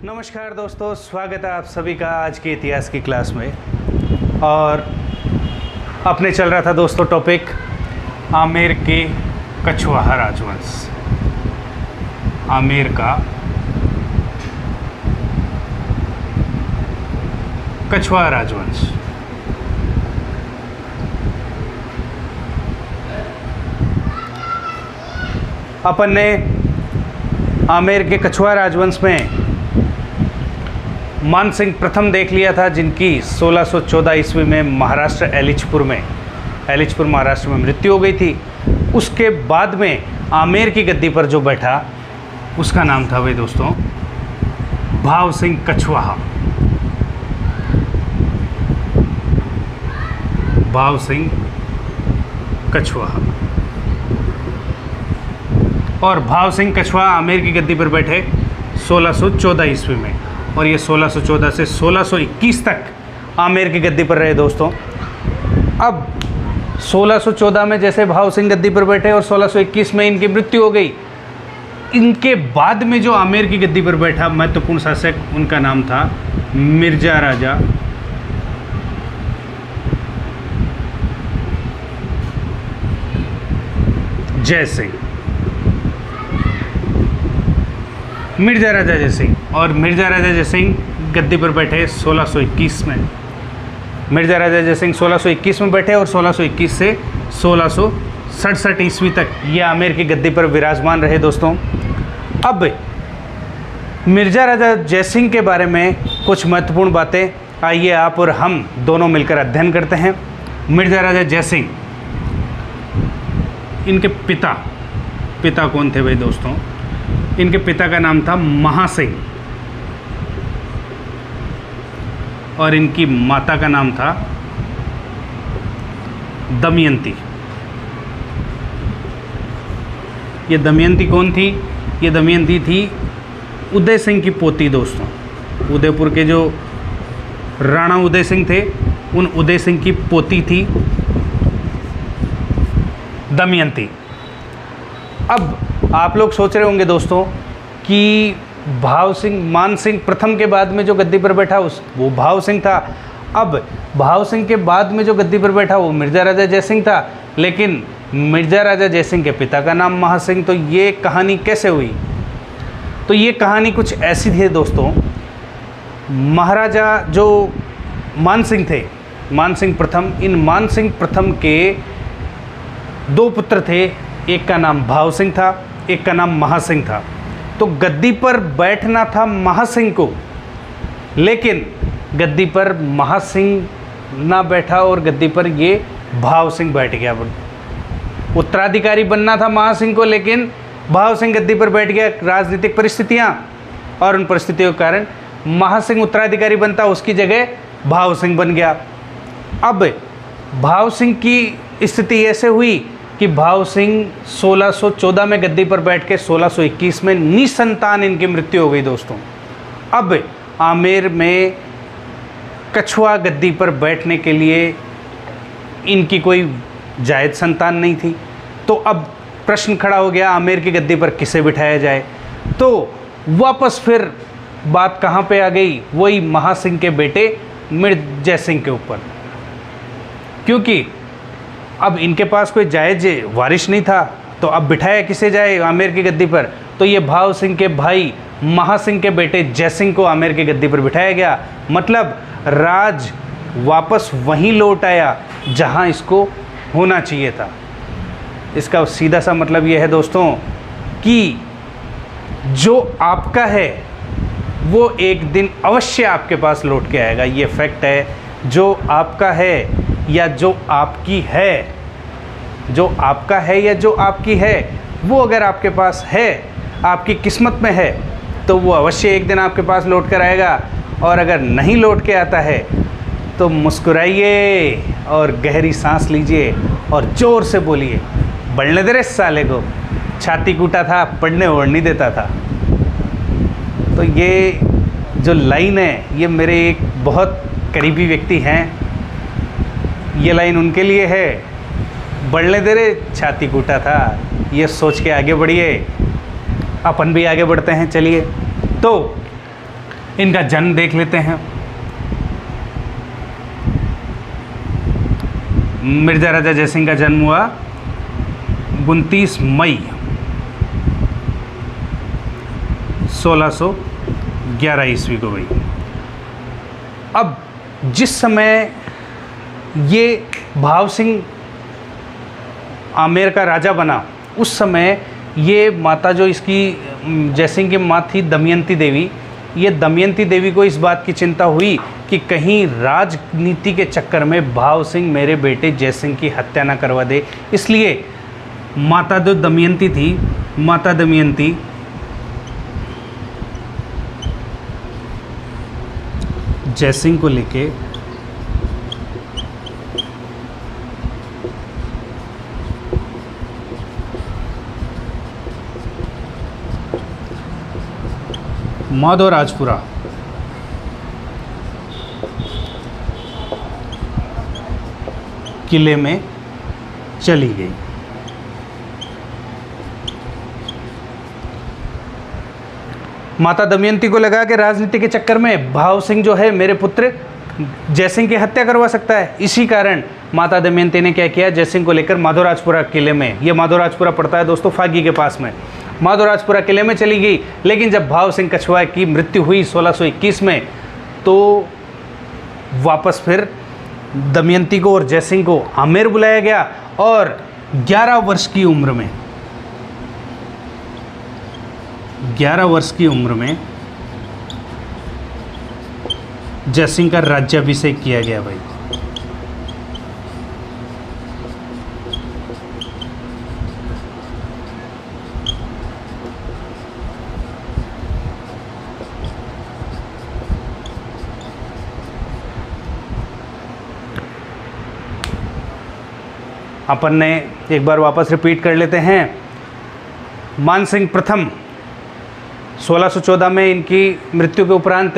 नमस्कार दोस्तों, स्वागत है आप सभी का आज के इतिहास की क्लास में। और अपने चल रहा था दोस्तों टॉपिक आमेर के कछवाहा राजवंश। आमेर का कछवाहा राजवंश। अपन ने आमेर के कछवाहा राजवंश में मानसिंह प्रथम देख लिया था, जिनकी 1614 ईस्वी में महाराष्ट्र एलिचपुर महाराष्ट्र में मृत्यु हो गई थी। उसके बाद में आमेर की गद्दी पर जो बैठा उसका नाम था भाई दोस्तों भाव सिंह कछवाहा। भाव सिंह कछवाहा। और भाव सिंह कछवाहा आमेर की गद्दी पर बैठे 1614 ईस्वी में, और ये 1614 से 1621 तक आमेर की गद्दी पर रहे दोस्तों। अब 1614 में जैसे भाव सिंह गद्दी पर बैठे और 1621 में इनकी मृत्यु हो गई। इनके बाद में जो आमेर की गद्दी पर बैठा महत्वपूर्ण शासक, उनका नाम था मिर्जा राजा जयसिंह। मिर्जा राजा जयसिंह। और मिर्जा राजा जयसिंह गद्दी पर बैठे 1621 में। मिर्जा राजा जयसिंह 1621 में बैठे और 1621 से 1667 ईस्वी तक ये आमेर की गद्दी पर विराजमान रहे दोस्तों। अब मिर्जा राजा जयसिंह के बारे में कुछ महत्वपूर्ण बातें आइए आप और हम दोनों मिलकर अध्ययन करते हैं। मिर्जा राजा जयसिंह, इनके पिता कौन थे भाई दोस्तों? इनके पिता का नाम था महासिंह और इनकी माता का नाम था दमयंती। ये दमयंती कौन थी? ये दमयंती थी उदय सिंह की पोती दोस्तों। उदयपुर के जो राणा उदय सिंह थे, उन उदय सिंह की पोती थी दमयंती। अब आप लोग सोच रहे होंगे दोस्तों कि मान सिंह प्रथम के बाद में जो गद्दी पर बैठा वो भाव सिंह था। अब भाव सिंह के बाद में जो गद्दी पर बैठा वो मिर्जा राजा जयसिंह था, लेकिन मिर्जा राजा जयसिंह के पिता का नाम महासिंह। तो ये कहानी कैसे हुई? तो ये कहानी कुछ ऐसी थी दोस्तों। महाराजा जो मानसिंह थे, मानसिंह प्रथम, इन मानसिंह प्रथम के दो पुत्र थे। एक का नाम भाव सिंह था, एक का नाम महासिंह था। तो गद्दी पर बैठना था महासिंह को, लेकिन गद्दी पर महासिंह ना बैठा और गद्दी पर ये भाव सिंह बैठ गया। उत्तराधिकारी बनना था महासिंह को, लेकिन भाव सिंह गद्दी पर बैठ गया। राजनीतिक परिस्थितियां और उन परिस्थितियों के कारण महासिंह उत्तराधिकारी बनता, उसकी जगह भाव सिंह बन गया। अब भाव सिंह की स्थिति ऐसे हुई कि भाव सिंह 1614 में गद्दी पर बैठ के 1621 में निसंतान इनकी मृत्यु हो गई दोस्तों। अब आमेर में कछवाहा गद्दी पर बैठने के लिए इनकी कोई जायज संतान नहीं थी। तो अब प्रश्न खड़ा हो गया, आमेर की गद्दी पर किसे बिठाया जाए? तो वापस फिर बात कहाँ पे आ गई? वही महासिंह के बेटे मिर्जा सिंह के ऊपर, क्योंकि अब इनके पास कोई जायज वारिश नहीं था। तो अब बिठाया किसे जाए आमेर की गद्दी पर? तो ये भाव सिंह के भाई महासिंह के बेटे जयसिंह को आमेर की गद्दी पर बिठाया गया। मतलब राज वापस वहीं लौट आया जहां इसको होना चाहिए था। इसका सीधा सा मतलब यह है दोस्तों कि जो आपका है वो एक दिन अवश्य आपके पास लौट के आएगा। ये फैक्ट है। जो आपका है या जो आपकी है, जो आपका है या जो आपकी है, वो अगर आपके पास है, आपकी किस्मत में है, तो वो अवश्य एक दिन आपके पास लौट कर आएगा। और अगर नहीं लौट के आता है तो मुस्कुराइए और गहरी सांस लीजिए और ज़ोर से बोलिए, बढ़ने दे रे साले को, छाती कूटा था, पढ़ने और नहीं देता था। तो ये जो लाइन है, ये मेरे एक बहुत करीबी व्यक्ति हैं, ये लाइन उनके लिए है। बढ़ने दे रे छाती कूटा था, ये सोच के आगे बढ़िए। अपन भी आगे बढ़ते हैं, चलिए। तो इनका जन्म देख लेते हैं। मिर्ज़ा राजा जयसिंह का जन्म हुआ 29 मई 1611 ईस्वी को भाई। अब जिस समय ये भाव सिंह आमेर का राजा बना, उस समय ये माता जो इसकी जयसिंह की माँ थी दमयंती देवी, ये दमयंती देवी को इस बात की चिंता हुई कि कहीं राजनीति के चक्कर में भाव सिंह मेरे बेटे जयसिंह की हत्या ना करवा दे। इसलिए माता जो दमयंती थी, माता दमयंती जयसिंह को लेके माधवराजपुरा किले में चली गई। माता दमयंती को लगा कि राजनीति के चक्कर में भाव सिंह जो है मेरे पुत्र जयसिंह की हत्या करवा सकता है। इसी कारण माता दमयंती ने क्या किया, जयसिंह को लेकर माधवराजपुरा किले में, ये माधवराजपुरा पड़ता है दोस्तों फागी के पास में, माधवराजपुरा किले में चली गई। लेकिन जब भाव सिंह कछवाहा की मृत्यु हुई 1621 में, तो वापस फिर दमयंती को और जयसिंह को आमेर बुलाया गया और 11 वर्ष की उम्र में 11 वर्ष की उम्र में जयसिंह का राज्याभिषेक किया गया भाई। अपन ने एक बार वापस रिपीट कर लेते हैं। मानसिंह प्रथम 1614 में इनकी मृत्यु के उपरांत,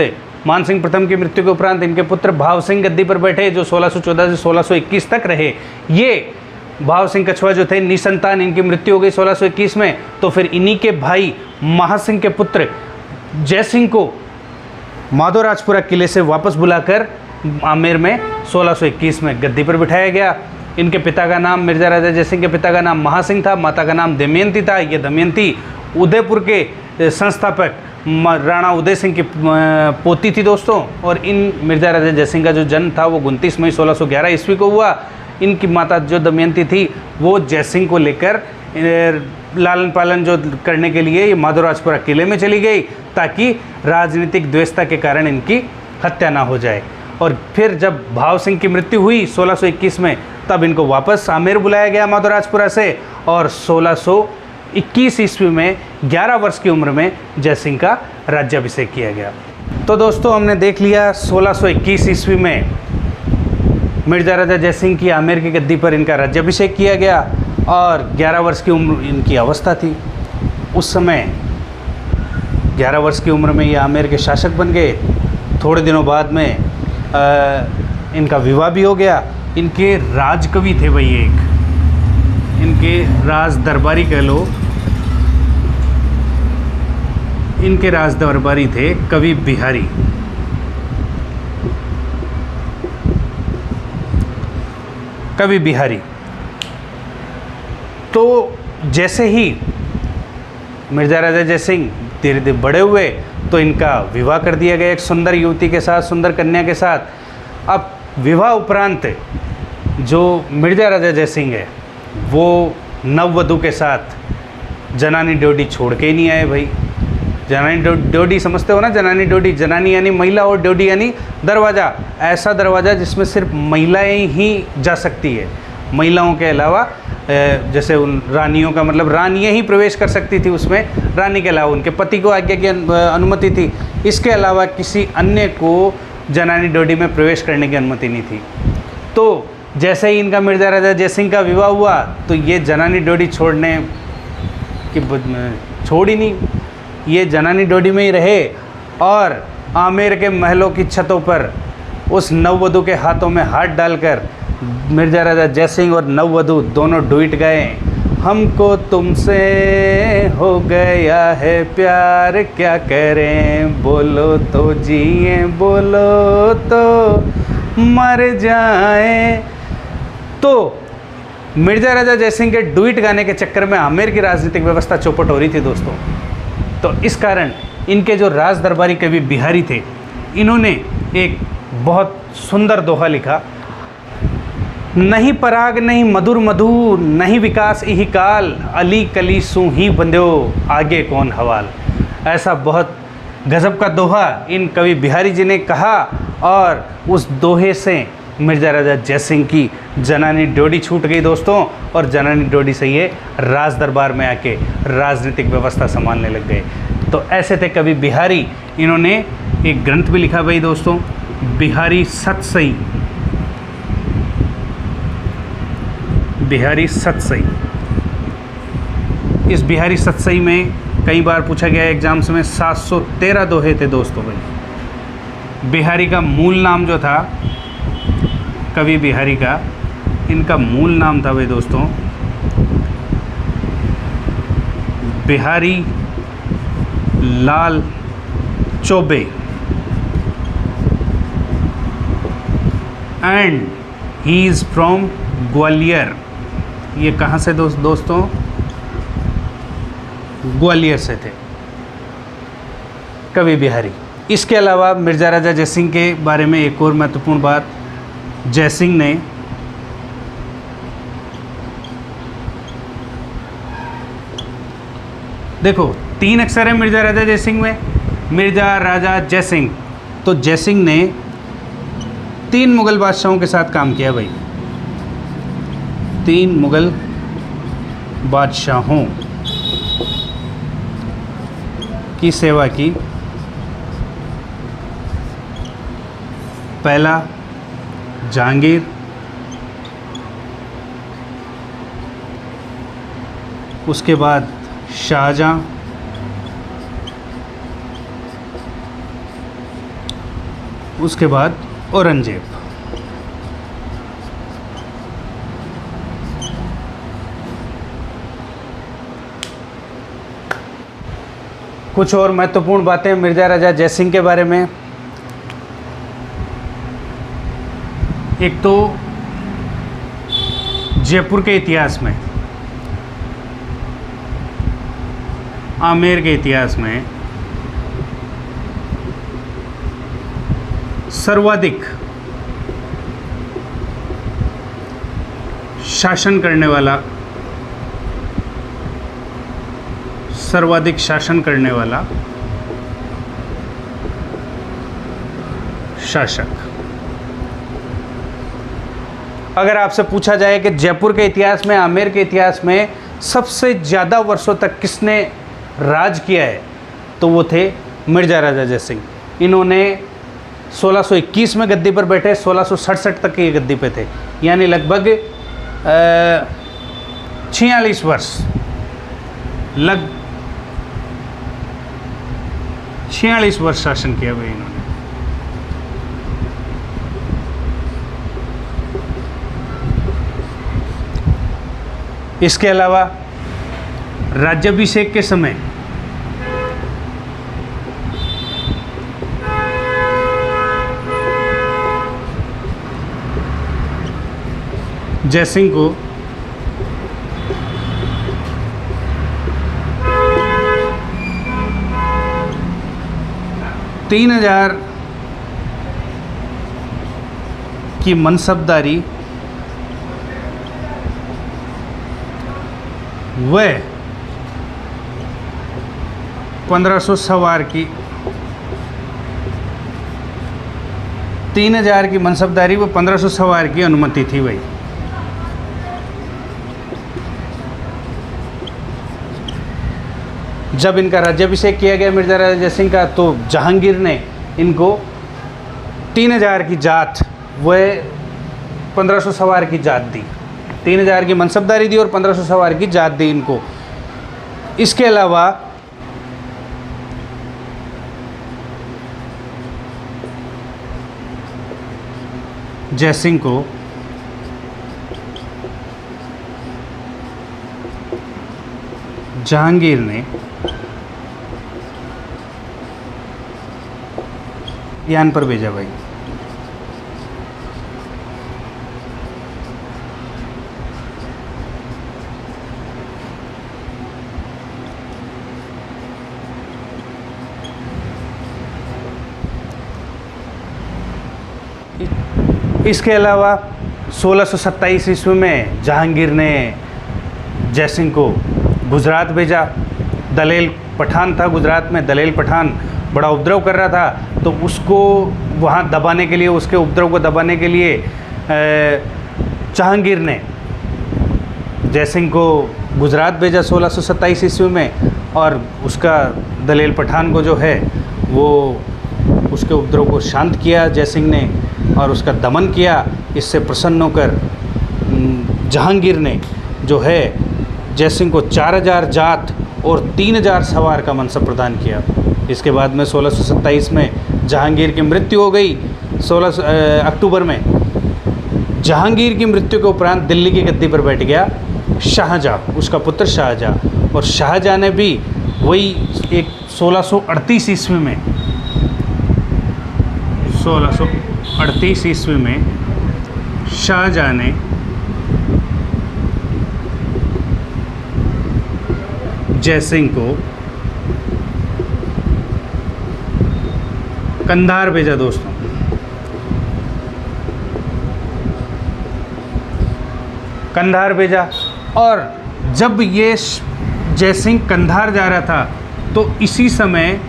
मानसिंह प्रथम की मृत्यु के उपरांत इनके पुत्र भाव सिंह गद्दी पर बैठे, जो 1614 से 1621 तक रहे। ये भाव सिंह कछवाहा जो थे निसंतान, इनकी मृत्यु हो गई 1621 में। तो फिर इन्हीं के भाई महासिंह के पुत्र जयसिंह को माधवराजपुरा किले से वापस बुलाकर आमेर में 1621 में गद्दी पर बिठाया गया। इनके पिता का नाम, मिर्ज़ा राजा जयसिंह के पिता का नाम महासिंह था, माता का नाम दमयंती था। ये दमयंती उदयपुर के संस्थापक राणा उदय सिंह की पोती थी दोस्तों। और इन मिर्ज़ा राजा जयसिंह का जो जन्म था वो 29 मई 1611 ईस्वी को हुआ। इनकी माता जो दमयंती थी वो जयसिंह को लेकर लालन पालन जो करने के लिए ये माधवराजपुरा किले में चली गई, ताकि राजनीतिक द्वेषता के कारण इनकी हत्या ना हो जाए। और फिर जब भाव सिंह की मृत्यु हुई 1621 में, तब इनको वापस आमेर बुलाया गया माधवराजपुरा से, और 1621 ईस्वी में 11 वर्ष की उम्र में जयसिंह का राज्याभिषेक किया गया। तो दोस्तों हमने देख लिया 1621 ईस्वी में मिर्ज़ा राजा जयसिंह की आमेर की गद्दी पर इनका राज्याभिषेक किया गया और 11 वर्ष की उम्र इनकी अवस्था थी। उस समय 11 वर्ष की उम्र में ये आमेर के शासक बन गए। थोड़े दिनों बाद में इनका विवाह भी हो गया। इनके राजकवि थे भाई, एक इनके राज दरबारी कह लो, इनके राज दरबारी थे कवि बिहारी। कवि बिहारी। तो जैसे ही मिर्ज़ा राजा जयसिंह धीरे धीरे बड़े हुए तो इनका विवाह कर दिया गया एक सुंदर युवती के साथ, सुंदर कन्या के साथ। अब विवाह उपरांत जो मिर्ज़ा राजा जयसिंह है वो नववधू के साथ जनानी ड्योढ़ी छोड़ के ही नहीं आए भाई। जनानी ड्योढ़ी समझते हो ना, जनानी ड्योढ़ी, जनानी यानी महिला और ड्योढ़ी यानी दरवाज़ा, ऐसा दरवाज़ा जिसमें सिर्फ महिलाएं ही जा सकती है। महिलाओं के अलावा जैसे उन रानियों का मतलब रानियां ही प्रवेश कर सकती थी उसमें, रानी के अलावा उनके पति को आज्ञा की अनुमति थी। इसके अलावा किसी अन्य को जनानी ड्योढ़ी में प्रवेश करने की अनुमति नहीं थी। तो जैसे ही इनका मिर्ज़ा राजा जयसिंह का विवाह हुआ तो ये जनानी ड्योढ़ी छोड़ने की छोड़ ही नहीं, ये जनानी ड्योढ़ी में ही रहे और आमेर के महलों की छतों पर उस नववधू के हाथों में हाथ डालकर मिर्ज़ा राजा जयसिंह और नववधू दोनों डूट गए हमको तुमसे हो गया है प्यार, क्या करें, बोलो तो जिए, बोलो तो मर जाए। तो मिर्ज़ा राजा जयसिंह के डुइट गाने के चक्कर में आमेर की राजनीतिक व्यवस्था चौपट हो रही थी दोस्तों। तो इस कारण इनके जो राज दरबारी कवि बिहारी थे, इन्होंने एक बहुत सुंदर दोहा लिखा। नहीं पराग नहीं मधुर मधु, नहीं विकास इही काल, अली कली सू ही बंध्यो, आगे कौन हवाल। ऐसा बहुत गजब का दोहा इन कवि बिहारी जी ने कहा, और उस दोहे से मिर्ज़ा राजा जयसिंह की जनानी डोडी छूट गई दोस्तों, और जनानी डोडी से ये राज दरबार में आके राजनीतिक व्यवस्था संभालने लग गए। तो ऐसे थे कवि बिहारी। इन्होंने एक ग्रंथ भी लिखा भाई दोस्तों, बिहारी सतसई, बिहारी सतसई। इस बिहारी सतसई में कई बार पूछा गया एग्जाम्स में, 713 दोहे थे दोस्तों भाई। बिहारी का मूल नाम जो था, कवि बिहारी का, इनका मूल नाम था भाई दोस्तों Bihari Lal Chaubey, and he is from Gwalior. ये कहाँ से दोस्तों? ग्वालियर से थे कवि बिहारी। इसके अलावा मिर्ज़ा राजा जयसिंह के बारे में एक और महत्वपूर्ण बात, जयसिंह ने देखो 3 अक्षर है मिर्ज़ा राजा जयसिंह में, मिर्ज़ा राजा जयसिंह। तो जयसिंह ने 3 मुग़ल बादशाहों के साथ काम किया भाई, 3 मुग़ल बादशाहों की सेवा की। पहला जहांगीर, उसके बाद शाहजहां, उसके बाद औरंगजेब। कुछ और महत्वपूर्ण बातें मिर्ज़ा राजा जयसिंह के बारे में। एक तो जयपुर के इतिहास में, आमेर के इतिहास में सर्वाधिक शासन करने वाला, सर्वाधिक शासन करने वाला शासक। अगर आपसे पूछा जाए कि जयपुर के इतिहास में, आमेर के इतिहास में सबसे ज़्यादा वर्षों तक किसने राज किया है, तो वो थे मिर्ज़ा राजा जयसिंह। इन्होंने 1621 में गद्दी पर बैठे, 1667 तक ये गद्दी पे थे, यानी लगभग 46 वर्ष, 46 वर्ष शासन किया भाई इन्होंने। इसके अलावा राज्याभिषेक के समय जयसिंह को तीन 3000 की मनसबदारी व 1500 सवार की, 3000 की मनसबदारी व 1500 सवार की अनुमति थी भाई। जब इनका राज्याभिषेक किया गया मिर्ज़ा राजा जयसिंह का, तो जहांगीर ने इनको 3000 की जात व 1500 सवार की जात दी, 3000 की मनसबदारी दी और 1500 सवार की जात दी इनको। इसके अलावा जयसिंह को जहांगीर ने यान पर भेजा भाई। इसके अलावा 1627 ईस्वी में जहांगीर ने जयसिंह को गुजरात भेजा। दलेल पठान था गुजरात में, दलेल पठान बड़ा उपद्रव कर रहा था, तो उसको वहाँ दबाने के लिए, उसके उपद्रव को दबाने के लिए जहांगीर ने जयसिंह को गुजरात भेजा 1627 ईस्वी में, और उसका दलेल पठान को जो है वो उसके उपद्रव को शांत किया जयसिंह ने और उसका दमन किया। इससे प्रसन्न होकर जहांगीर ने जो है जयसिंह को 4000 जात और 3000 सवार का मनसब प्रदान किया। इसके बाद में 1627 में जहांगीर की मृत्यु हो गई। 16 अक्टूबर में जहांगीर की मृत्यु के उपरांत दिल्ली की गद्दी पर बैठ गया शाहजहाँ, उसका पुत्र शाहजहाँ। और शाहजहाँ ने भी वही एक 1638 ईस्वी में 1638 ईस्वी में शाहजहाँ ने जयसिंह को कंधार भेजा दोस्तों। कंधार भेजा, और जब ये जयसिंह कंधार जा रहा था तो इसी समय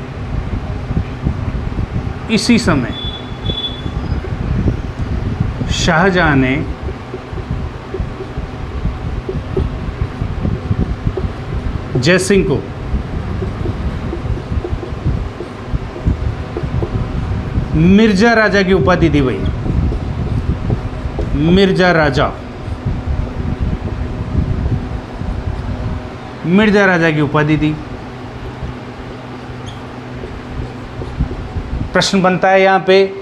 शाहजहाँ ने जयसिंह को मिर्जा राजा की उपाधि दी भाई, मिर्जा राजा की उपाधि दी। प्रश्न बनता है यहाँ पे,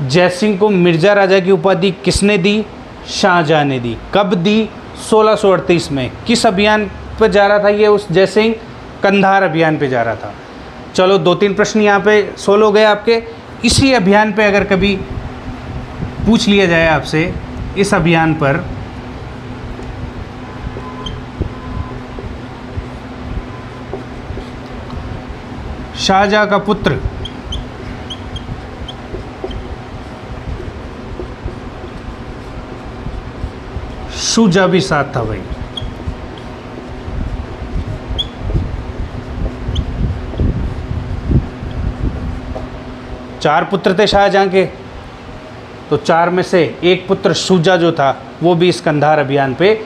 जयसिंह को मिर्जा राजा की उपाधि किसने दी? शाहजहाँ ने दी। कब दी? 1638 में। किस अभियान पर जा रहा था ये उस जयसिंह? कंधार अभियान पे जा रहा था। चलो 2-3 प्रश्न यहाँ पे सोल्व हो गए आपके। इसी अभियान पे अगर कभी पूछ लिया जाए आपसे, इस अभियान पर शाहजहाँ का पुत्र शुजा भी साथ था भाई। चार पुत्र थे शाहजहाँ के, तो 4 में से एक पुत्र शुजा जो था वो भी इस कंधार अभियान पे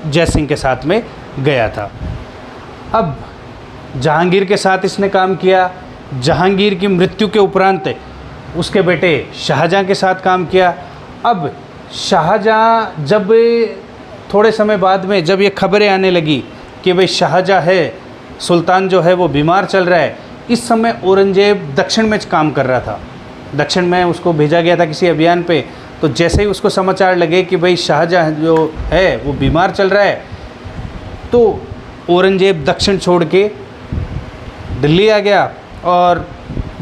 जयसिंह के साथ में गया था। अब जहांगीर के साथ इसने काम किया। जहांगीर की मृत्यु के उपरांत उसके बेटे शाहजहाँ के साथ काम किया। अब शाहजहाँ जब थोड़े समय बाद में जब ये खबरें आने लगी कि भाई शाहजहाँ है, सुल्तान जो है वो बीमार चल रहा है, इस समय औरंगजेब दक्षिण में काम कर रहा था। दक्षिण में उसको भेजा गया था किसी अभियान पे। तो जैसे ही उसको समाचार लगे कि भाई शाहजहाँ जो है वो बीमार चल रहा है, तो औरंगजेब दक्षिण छोड़ के दिल्ली आ गया और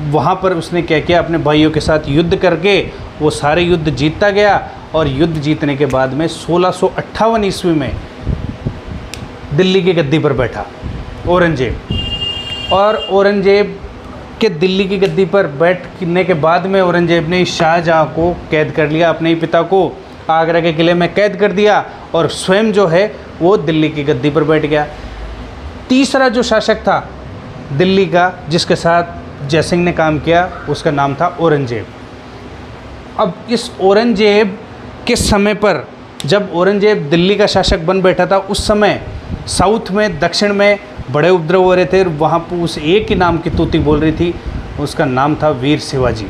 वहाँ पर उसने क्या किया, अपने भाइयों के साथ युद्ध करके वो सारे युद्ध जीतता गया। और युद्ध जीतने के बाद में 1658 ईस्वी में दिल्ली की गद्दी पर बैठा औरंगजेब। और औरंगजेब के दिल्ली की गद्दी पर बैठने के बाद में औरंगजेब ने शाहजहाँ को कैद कर लिया, अपने ही पिता को आगरा के किले में कैद कर दिया और स्वयं जो है वो दिल्ली की गद्दी पर बैठ गया। तीसरा जो शासक था दिल्ली का जिसके साथ जयसिंह ने काम किया, उसका नाम था औरंगजेब। अब इस औरंगजेब के समय पर, जब औरंगजेब दिल्ली का शासक बन बैठा था, उस समय साउथ में, दक्षिण में बड़े उपद्रव हो रहे थे। वहाँ पर उस एक ही नाम की तूती बोल रही थी, उसका नाम था वीर शिवाजी।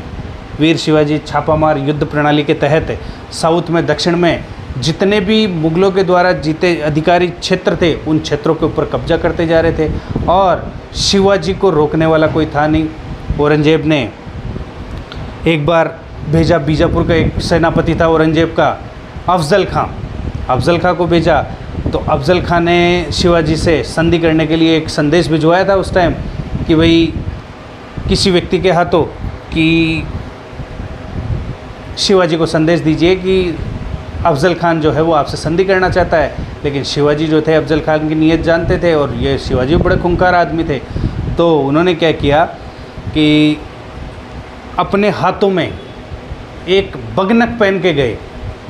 वीर शिवाजी छापामार युद्ध प्रणाली के तहत साउथ में, दक्षिण में जितने भी मुगलों के द्वारा जीते अधिकारी क्षेत्र थे, उन क्षेत्रों के ऊपर कब्जा करते जा रहे थे और शिवाजी को रोकने वाला कोई था नहीं। औरंगजेब ने एक बार भेजा, बीजापुर का एक सेनापति था औरंगजेब का, अफजल खां। अफजल खां को भेजा। तो अफजल खां ने शिवाजी से संधि करने के लिए एक संदेश भिजवाया था उस टाइम कि भाई किसी व्यक्ति के हाथों कि शिवाजी को संदेश दीजिए कि अफजल खान जो है वो आपसे संधि करना चाहता है। लेकिन शिवाजी जो थे अफजल खान की नीयत जानते थे और ये शिवाजी बड़े खूंखार आदमी थे। तो उन्होंने क्या किया कि अपने हाथों में एक बगनक पहन के गए।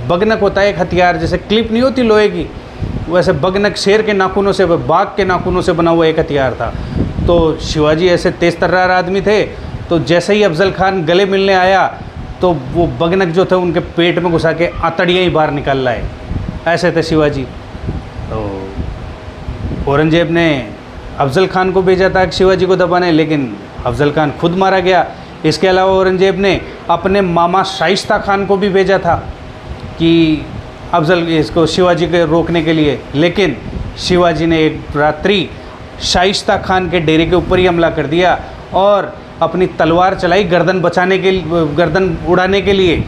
बगनक होता है एक हथियार, जैसे क्लिप नहीं होती लोहे की, वैसे बगनक शेर के नाखूनों से, बाघ के नाखूनों से बना हुआ एक हथियार था। तो शिवाजी ऐसे तेज तर्रार आदमी थे, तो जैसे ही अफजल खान गले मिलने आया तो वो बगनक जो थे उनके पेट में घुसा के आतड़ियाँ ही बाहर निकाल लाए। ऐसे थे शिवाजी। तो औरंगजेब ने अफजल खान को भेजा था शिवाजी को दबाने, लेकिन अफजल खान खुद मारा गया। इसके अलावा औरंगजेब ने अपने मामा शाइस्ता खान को भी भेजा था कि इसको शिवाजी के रोकने के लिए, लेकिन शिवाजी ने एक रात्रि शाइस्ता खान के डेरे के ऊपर ही हमला कर दिया और अपनी तलवार चलाई गर्दन उड़ाने के लिए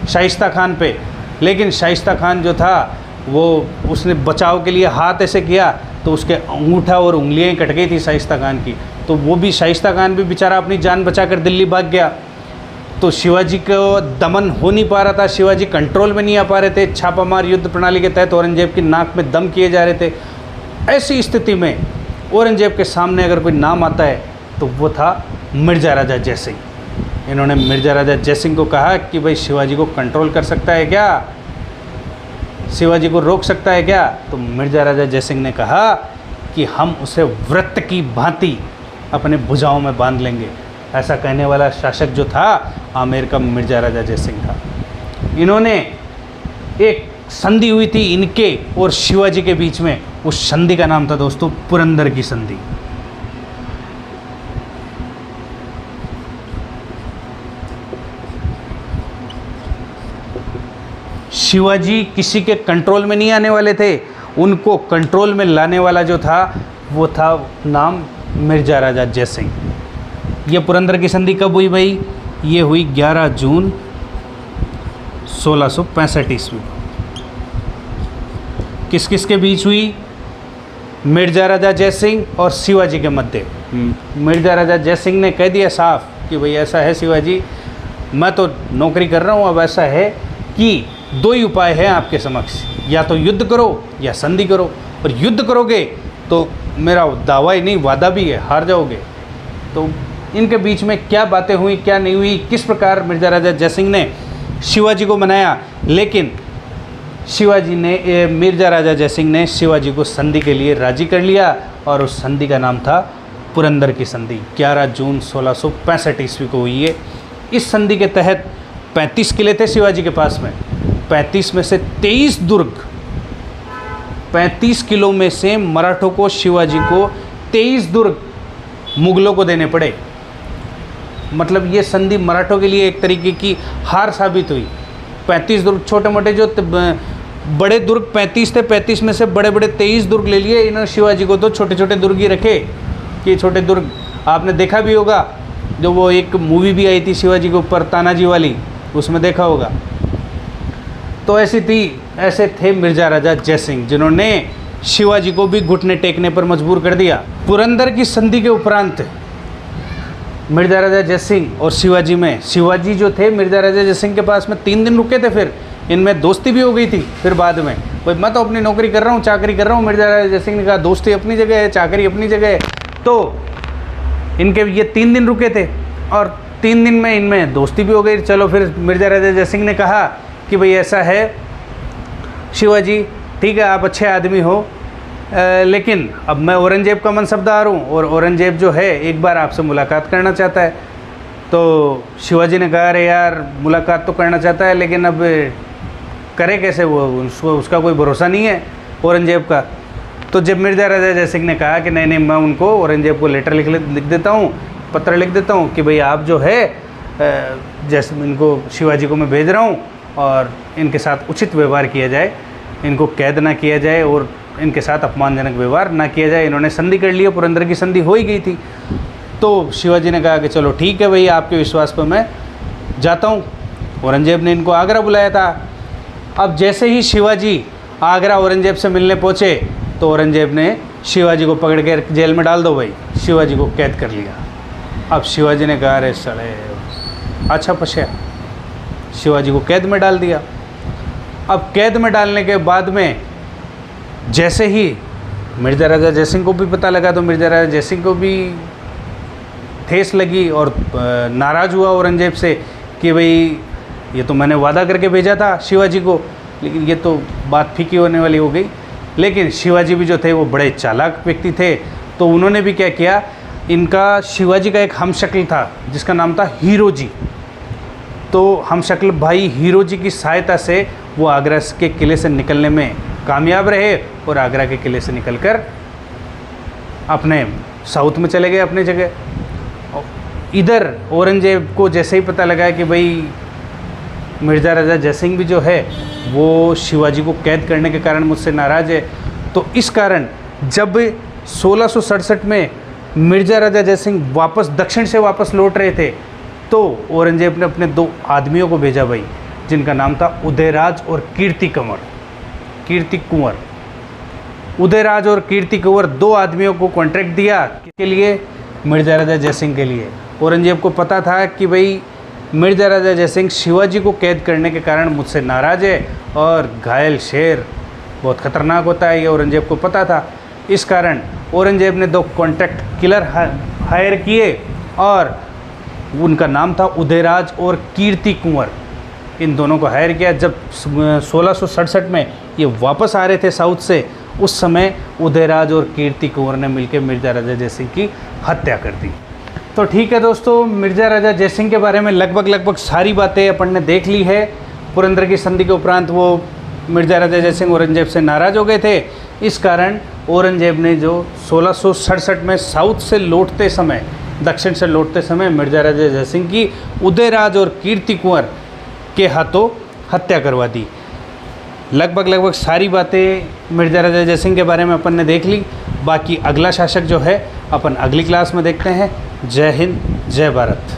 शाइस्ता खान पे। लेकिन शाइस्ता खान जो था वो उसने बचाव के लिए हाथ ऐसे किया तो उसके अंगूठा और उंगलियां कट गई थी शाइस्ता खान की। तो वो भी शाइस्ता खान भी बेचारा अपनी जान बचाकर दिल्ली भाग गया। तो शिवाजी को दमन हो नहीं पा रहा था, शिवाजी कंट्रोल में नहीं आ पा रहे थे। छापामार युद्ध प्रणाली के तहत औरंगजेब की नाक में दम किए जा रहे थे। ऐसी स्थिति में औरंगजेब के सामने अगर कोई नाम आता है तो वो था मिर्ज़ा राजा जयसिंह। इन्होंने मिर्ज़ा राजा जयसिंह को कहा कि भाई शिवाजी को कंट्रोल कर सकता है क्या, शिवाजी को रोक सकता है क्या? तो मिर्ज़ा राजा जयसिंह ने कहा कि हम उसे व्रत की भांति अपने भुजाओं में बांध लेंगे। ऐसा कहने वाला शासक जो था आमेर का मिर्ज़ा राजा जयसिंह था। इन्होंने एक संधि हुई थी इनके और शिवाजी के बीच में, उस संधि का नाम था दोस्तों पुरंदर की संधि। शिवाजी किसी के कंट्रोल में नहीं आने वाले थे, उनको कंट्रोल में लाने वाला जो था वो था नाम मिर्ज़ा राजा जयसिंह। ये पुरंदर की संधि कब हुई भाई? ये हुई 11 जून 1665 ईस्वी। किस किस के बीच हुई? मिर्ज़ा राजा जयसिंह और शिवाजी के मध्य। मिर्ज़ा राजा जयसिंह ने कह दिया साफ कि भाई ऐसा है शिवाजी, मैं तो नौकरी कर रहा हूँ, अब ऐसा है कि दो ही उपाय हैं आपके समक्ष, या तो युद्ध करो या संधि करो। और युद्ध करोगे तो मेरा दावा ही नहीं वादा भी है, हार जाओगे। तो इनके बीच में क्या बातें हुई क्या नहीं हुई, किस प्रकार मिर्ज़ा राजा जयसिंह ने शिवाजी को मनाया, लेकिन मिर्ज़ा राजा जयसिंह ने शिवाजी को संधि के लिए राजी कर लिया और उस संधि का नाम था पुरंदर की संधि। 11 जून 1665 ईस्वी को हुई है। इस संधि के तहत 35 किले थे शिवाजी के पास में। 35 में से 23 दुर्ग, 35 किलों में से मराठों को, शिवाजी को 23 दुर्ग मुगलों को देने पड़े। मतलब ये संधि मराठों के लिए एक तरीके की हार साबित हुई। 35 दुर्ग, छोटे मोटे जो बड़े दुर्ग 35 थे, 35 में से बड़े बड़े 23 दुर्ग ले लिए इन्होंने। शिवाजी को तो छोटे छोटे दुर्ग ही रखे कि छोटे दुर्ग आपने देखा भी होगा, जो वो एक मूवी भी आई थी शिवाजी के ऊपर तानाजी वाली, उसमें देखा होगा। तो ऐसे थे मिर्ज़ा राजा जयसिंह, जिन्होंने शिवाजी को भी घुटने टेकने पर मजबूर कर दिया। पुरंदर की संधि के उपरांत मिर्ज़ा राजा जयसिंह और शिवाजी जो थे मिर्ज़ा राजा जयसिंह के पास में 3 दिन रुके थे। फिर इनमें दोस्ती भी हो गई थी। फिर बाद में भाई मैं तो अपनी नौकरी कर रहा हूँ, चाकरी कर रहा हूँ। मिर्ज़ा राजा जयसिंह ने कहा दोस्ती अपनी जगह है, चाकरी अपनी जगह है। तो इनके ये 3 दिन रुके थे और 3 दिन में इनमें दोस्ती भी हो गई। चलो फिर मिर्ज़ा राजा जयसिंह ने कहा कि भाई ऐसा है शिवाजी, ठीक है आप अच्छे आदमी हो, लेकिन अब मैं औरंगजेब का मनसबदार हूँ और औरंगजेब जो है एक बार आपसे मुलाकात करना चाहता है। तो शिवाजी ने कहा अरे यार मुलाकात तो करना चाहता है, लेकिन अब करे कैसे, वो उसका कोई भरोसा नहीं है औरंगजेब का। तो जब मिर्ज़ा राजा जयसिंह ने कहा कि नहीं मैं उनको औरंगजेब को लेटर लिख देता हूँ, पत्र लिख देता हूँ कि भाई आप जो है जैसे इनको शिवाजी को मैं भेज रहा हूँ और इनके साथ उचित व्यवहार किया जाए, इनको कैद ना किया जाए और इनके साथ अपमानजनक व्यवहार ना किया जाए। इन्होंने संधि कर लिया, पुरंदर की संधि हो ही गई थी। तो शिवाजी ने कहा कि चलो ठीक है भैया, आपके विश्वास पर मैं जाता हूँ। औरंगजेब ने इनको आगरा बुलाया था। अब जैसे ही शिवाजी आगरा औरंगजेब से मिलने पहुँचे तो औरंगजेब ने शिवाजी को पकड़ के जेल में डाल दो भाई, शिवाजी को कैद कर लिया। अब शिवाजी ने कहा अरे साले अच्छा पछया, शिवाजी को कैद में डाल दिया। अब कैद में डालने के बाद में जैसे ही मिर्ज़ा राजा जयसिंह को भी पता लगा तो मिर्ज़ा राजा जयसिंह को भी ठेस लगी और नाराज़ हुआ औरंगजेब से कि भाई ये तो मैंने वादा करके भेजा था शिवाजी को, लेकिन ये तो बात फीकी होने वाली हो गई। लेकिन शिवाजी भी जो थे वो बड़े चालाक व्यक्ति थे, तो उन्होंने भी क्या किया, इनका शिवाजी का एक हमशक्ल था जिसका नाम था हीरोजी। तो हमशक्ल भाई हीरोजी की सहायता से वो आगरा के किले से निकलने में कामयाब रहे और आगरा के किले से निकलकर अपने साउथ में चले गए अपने जगह। इधर औरंगजेब को जैसे ही पता लगा कि भाई मिर्ज़ा राजा जयसिंह भी जो है वो शिवाजी को कैद करने के कारण मुझसे नाराज़ है, तो इस कारण जब 1667 में मिर्ज़ा राजा जयसिंह वापस दक्षिण से वापस लौट रहे थे तो औरंगजेब ने अपने 2 आदमियों को भेजा भाई, जिनका नाम था उदयराज और कीर्ति कुंवर। उदयराज और कीर्ति कुंवर 2 आदमियों को कॉन्ट्रैक्ट दिया किसके लिए, मिर्ज़ा राजा जयसिंह के लिए। औरंगजेब को पता था कि भाई मिर्ज़ा राजा जयसिंह शिवाजी को कैद करने के कारण मुझसे नाराज़ है और घायल शेर बहुत ख़तरनाक होता है, ये औरंगजेब को पता था। इस कारण औरंगजेब ने 2 कॉन्ट्रैक्ट किलर हायर किए और उनका नाम था उदयराज और कीर्ति कुंवर। इन दोनों को हायर किया। जब 1667 में ये वापस आ रहे थे साउथ से, उस समय उदयराज और कीर्ति कुंवर ने मिलकर मिर्ज़ा राजा जयसिंह की हत्या कर दी। तो ठीक है दोस्तों, मिर्ज़ा राजा जयसिंह के बारे में लगभग सारी बातें अपन ने देख ली है। पुरंदर की संधि के उपरांत वो मिर्ज़ा राजा जयसिंह औरंगजेब से नाराज़ हो गए थे। इस कारण औरंगजेब ने जो 1667 में साउथ से लौटते समय, दक्षिण से लौटते समय मिर्ज़ा राजा जयसिंह की उदयराज और कीर्ति कुंवर के हाथों हत्या करवा दी। लगभग सारी बातें मिर्ज़ा राजा जयसिंह के बारे में अपन ने देख ली। बाकी अगला शासक जो है अपन अगली क्लास में देखते हैं। जय हिंद, जय भारत।